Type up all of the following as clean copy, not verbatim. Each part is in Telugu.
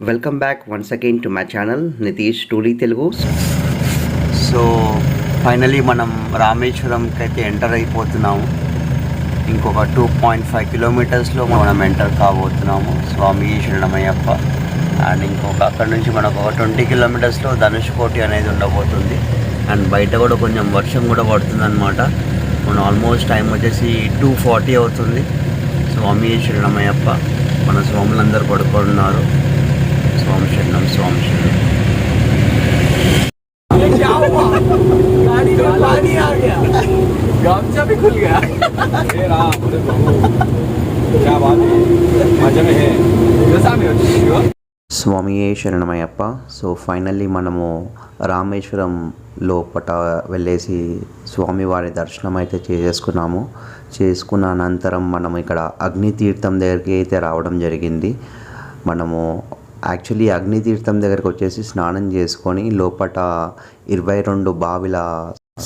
Welcome back once again to my channel Nitish టూలీ తెలుగు. సో ఫైనలీ మనం రామేశ్వరంకి అయితే ఎంటర్ అయిపోతున్నాము. ఇంకొక 2.5 కిలోమీటర్స్లో మనం ఎంటర్ కాబోతున్నాము. స్వామి శరణమయ్యప్ప. అండ్ ఇంకొక అక్కడ నుంచి మనకు ఒక 20 కిలోమీటర్స్లో ధనుష్కోటి అనేది ఉండబోతుంది. అండ్ బయట కూడా కొంచెం వర్షం కూడా పడుతుంది అనమాట. మనం ఆల్మోస్ట్ టైం వచ్చేసి 2:40 అవుతుంది. స్వామి శరణమయ్యప్ప. మన స్వాములందరూ పడుకున్నారు. स्वामी शरणम स्वामी शरणम. क्या हुआ? गाड़ी में पानी आ गया, गमछा भी खुल गया. हे राम, क्या बात है, मजे में है. जैसा में हो స్వామి శరణమయ్యప్ప. సో ఫైనల్లీ మనము రామేశ్వరం లోపట వెళ్ళేసి స్వామివారి దర్శనం అయితే చేసుకున్న అనంతరం మనం ఇక్కడ అగ్నితీర్థం దగ్గరికి అయితే రావడం జరిగింది. మనము యాక్చువల్లీ అగ్నితీర్థం దగ్గరకు వచ్చేసి స్నానం చేసుకొని లోపల 22 బావిల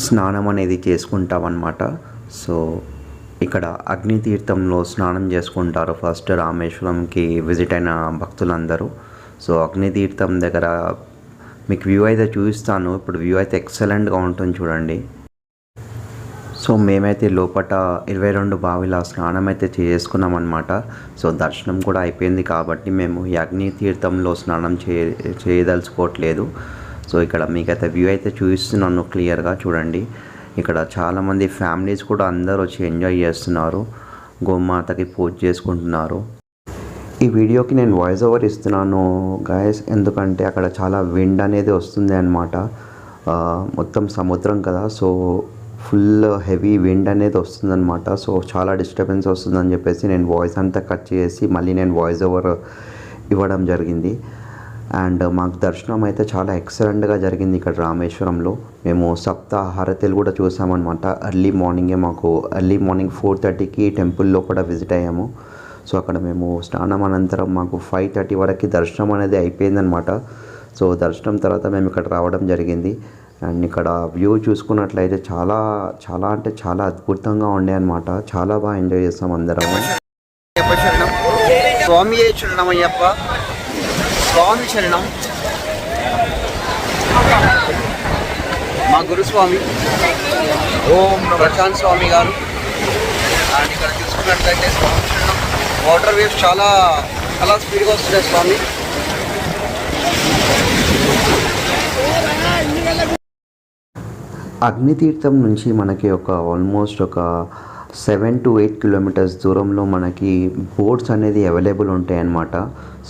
స్నానం అనేది చేసుకుంటామన్నమాట. సో ఇక్కడ అగ్నితీర్థంలో స్నానం చేసుకుంటారు ఫస్ట్ రామేశ్వరంకి విజిట్ అయిన భక్తులందరూ. సో అగ్నితీర్థం దగ్గర మీకు వ్యూ అయితే చూపిస్తాను. ఇప్పుడు వ్యూ అయితే ఎక్సలెంట్గా ఉంటుంది చూడండి. సో మేమైతే లోపల 22 బావిల స్నానం అయితే చేసుకున్నాం అనమాట. సో దర్శనం కూడా అయిపోయింది కాబట్టి మేము ఈ అగ్ని తీర్థంలో స్నానం చేయదలుచుకోవట్లేదు. సో ఇక్కడ మీకైతే వ్యూ అయితే చూపిస్తున్నాను క్లియర్గా చూడండి. ఇక్కడ చాలామంది ఫ్యామిలీస్ కూడా అందరూ వచ్చి ఎంజాయ్ చేస్తున్నారు, గోమాతకి పూజ చేసుకుంటున్నారు. ఈ వీడియోకి నేను వాయిస్ ఓవర్ ఇస్తున్నాను గాయస్, ఎందుకంటే అక్కడ చాలా విండ్ అనేది వస్తుంది అన్నమాట. మొత్తం సముద్రం కదా, సో ఫుల్ హెవీ విండ్ అనేది వస్తుందన్నమాట. సో చాలా డిస్టర్బెన్స్ వస్తుందని చెప్పేసి నేను వాయిస్ అంతా కట్ చేసి మళ్ళీ నేను వాయిస్ ఓవర్ ఇవ్వడం జరిగింది. అండ్ మాకు దర్శనం అయితే చాలా ఎక్సలెంట్గా జరిగింది ఇక్కడ రామేశ్వరంలో. మేము సప్త హారతులు కూడా చూసామన్నమాట. ఎర్లీ మార్నింగ్ 4:30కి టెంపుల్లో కూడా విజిట్ అయ్యాము. సో అక్కడ మేము స్నానం అనంతరం మాకు 5:30 వరకు దర్శనం అనేది అయిపోయిందనమాట. సో దర్శనం తర్వాత మేము ఇక్కడ రావడం జరిగింది. అండ్ ఇక్కడ వ్యూ చూసుకున్నట్లయితే చాలా చాలా అంటే చాలా అద్భుతంగా ఉండే అనమాట. చాలా బాగా ఎంజాయ్ చేస్తాం అందరం. స్వామి శరణమయ్యప్ప. స్వామి శరణం. మా గురుస్వామి ఓం ప్రశాంత్ స్వామి గారు. అండ్ ఇక్కడ చూసుకున్నట్లయితే స్వామి శరణం. వాటర్ వేవ్స్ చాలా చాలా స్పీడ్గా వస్తున్నాయి స్వామి. అగ్నితీర్థం నుంచి మనకి ఆల్మోస్ట్ ఒక 7 to 8 కిలోమీటర్స్ దూరంలో మనకి బోట్స్ అనేది అవైలబుల్ ఉంటాయి అన్నమాట.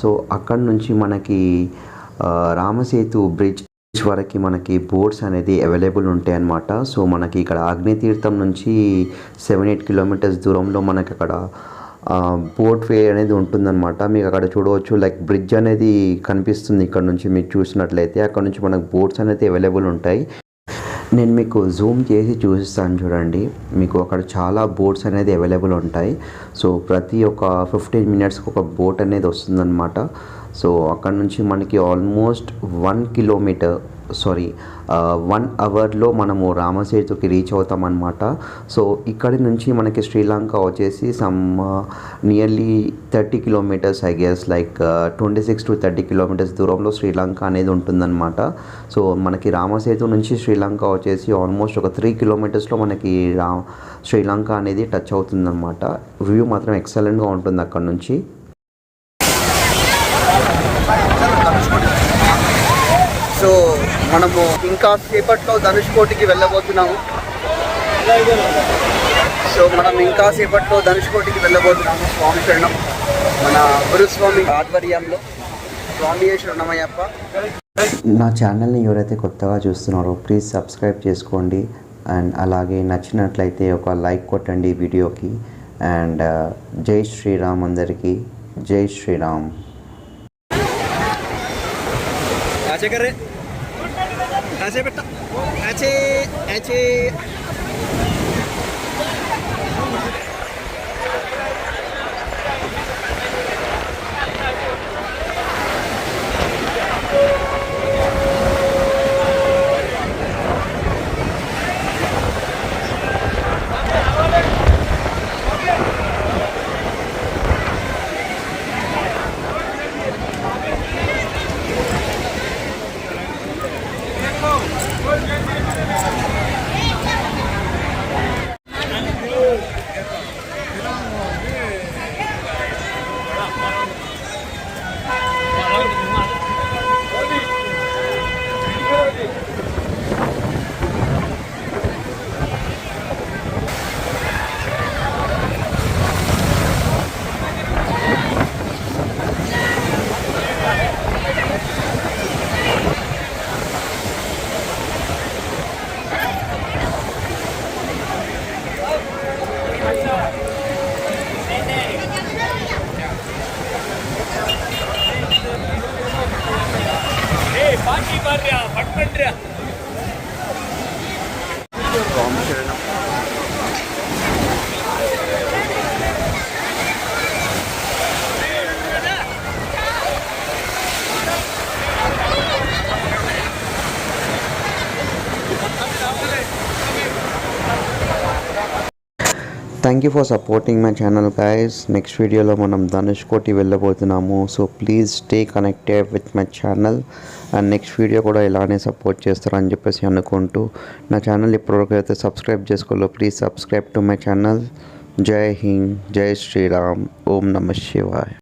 సో అక్కడ నుంచి మనకి రామసేతు బ్రిడ్జ్ వరకు మనకి బోట్స్ అనేది అవైలబుల్ ఉంటాయి అన్నమాట. సో మనకి ఇక్కడ అగ్నితీర్థం నుంచి 7-8 కిలోమీటర్స్ దూరంలో మనకి అక్కడ బోట్ వే అనేది ఉంటుందన్నమాట. మీకు అక్కడ చూడవచ్చు, లైక్ బ్రిడ్జ్ అనేది కనిపిస్తుంది ఇక్కడ నుంచి మీకు చూసినట్లయితే. అక్కడ నుంచి మనకు బోట్స్ అనేది అవైలబుల్ ఉంటాయి. నేను మీకు జూమ్ చేసి చూపిస్తాను చూడండి. మీకు అక్కడ చాలా బోట్స్ అనేది అవైలబుల్ ఉంటాయి. సో ప్రతి ఒక్క 15 మినిట్స్కి ఒక బోట్ అనేది వస్తుందన్నమాట. సో అక్కడ నుంచి మనకి ఆల్మోస్ట్ 1 అవర్లో మనము రామసేతుకి రీచ్ అవుతామన్నమాట. సో ఇక్కడి నుంచి మనకి శ్రీలంక వచ్చేసి nearly 30 kilometres I guess, like 26 to 30 kilometres దూరంలో శ్రీలంక అనేది ఉంటుందన్నమాట. సో మనకి రామసేతు నుంచి శ్రీలంక వచ్చేసి ఆల్మోస్ట్ ఒక 3 కిలోమీటర్స్లో మనకి శ్రీలంక అనేది టచ్ అవుతుందన్నమాట. వ్యూ మాత్రం ఎక్సలెంట్గా ఉంటుంది అక్కడ నుంచి. సో మనము ఇంకా సేపట్లో ధనుష్కోటికి వెళ్ళబోతున్నాము. స్వామి శరణం. మన గురుస్వామి ఆధ్వర్యంలో స్వామి శరణమయ్యప్ప. నా ఛానల్ని ఎవరైతే కొత్తగా చూస్తున్నారో ప్లీజ్ సబ్స్క్రైబ్ చేసుకోండి. అండ్ అలాగే నచ్చినట్లయితే ఒక లైక్ కొట్టండి వీడియోకి. అండ్ జై శ్రీరామ్ అందరికీ. జై శ్రీరామ్. ऐसे बेटा, ऐसे ऐसे స్వామి శరణం. Thank you for supporting my channel guys. Next వీడియోలో మనం ధనుష్కోటి వెళ్ళబోతున్నాము. So please stay connected with my channel. And next video కూడా ఇలానే సపోర్ట్ చేస్తారని చెప్పేసి అనుకుంటూ నా ఛానల్ ఇప్పటివరకు అయితే సబ్స్క్రైబ్ చేసుకోలో please subscribe to my channel. Jai Hind, జై శ్రీరామ్, ఓం నమః శివాయ.